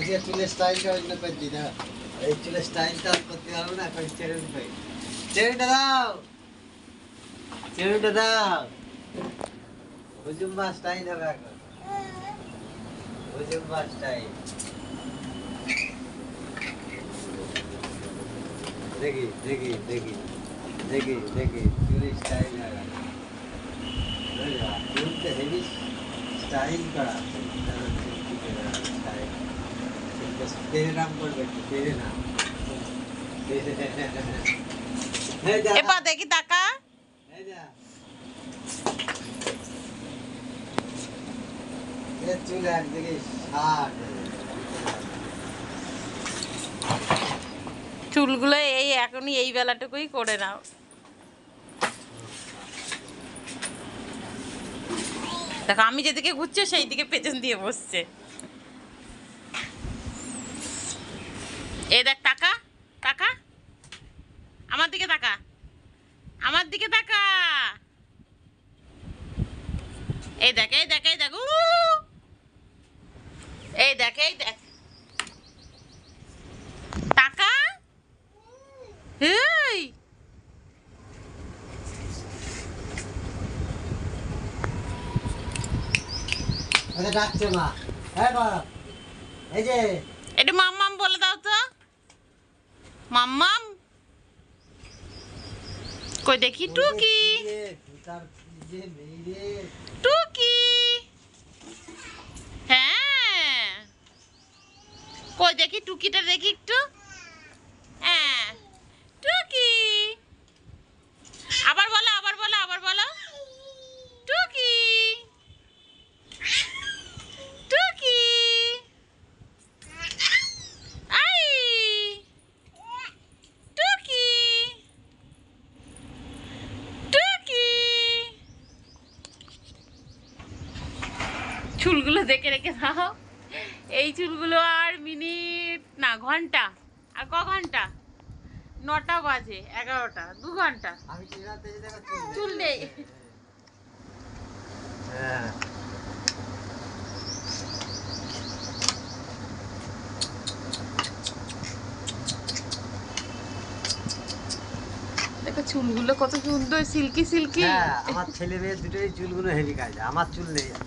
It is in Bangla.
আজকে চুলের স্টাইলটা অন্য করে দিই না, এই চুলের স্টাইলটা করতে পারবো না, এখন চেরুনি পাই। চেরুনিটা দাও, চেরুনিটা দাও। হুজুম্বা স্টাইল হবে এখন, হুজুম্বা স্টাইল। দেখি দেখি দেখি দেখি দেখি চুলের স্টাইল হবে। চুলটা হেভি স্টাইল করা আছে, স্টাইল। তেরে নাম করবে একটু, তেরে নাম। এবার দেখি টাকা চুল একদিকে 60। চুলগুলো এই এখনই এই বেলাটুকুই করে নাও। দেখো আমি যেদিকে ঘুরছে সেই দিকে পেছন দিয়ে বসছে। এই দেখ টাকা, টাকা আমার দিকে তাকা, আমার দিকে তাকা। এই দেখ এই দেখ এই দেখ, এই দেখ এই দেখ টাকা। এই আরে ডাকছে মা, হ্যাঁ মা, এই যে একটু মাম্মাম বলে দাও তো, মাম্মাম কই দেখি টুকি, টুকি হ্যাঁ কই দেখি টুকিটা দেখি একটু, হ্যাঁ টুকি। আবার বলো আবার বলো আবার বলো, টুকি টুকি। আই টুকি টুকি। চুলগুলো দেখে রেখে দাও, এই চুলগুলো আর মিনিট না ঘন্টা, আর ক ঘন্টা, 9টা বাজে 11টা, 2 ঘন্টা আমি কি রাতে যে দেখা চুল নেই। হ্যাঁ দেখো চুলগুলো কত সুন্দর সিল্কি সিল্কি। হ্যাঁ, আমার ছেলে মেয়ে দুটোই চুলগুলো হেভি কাজ, আমার চুল নেই।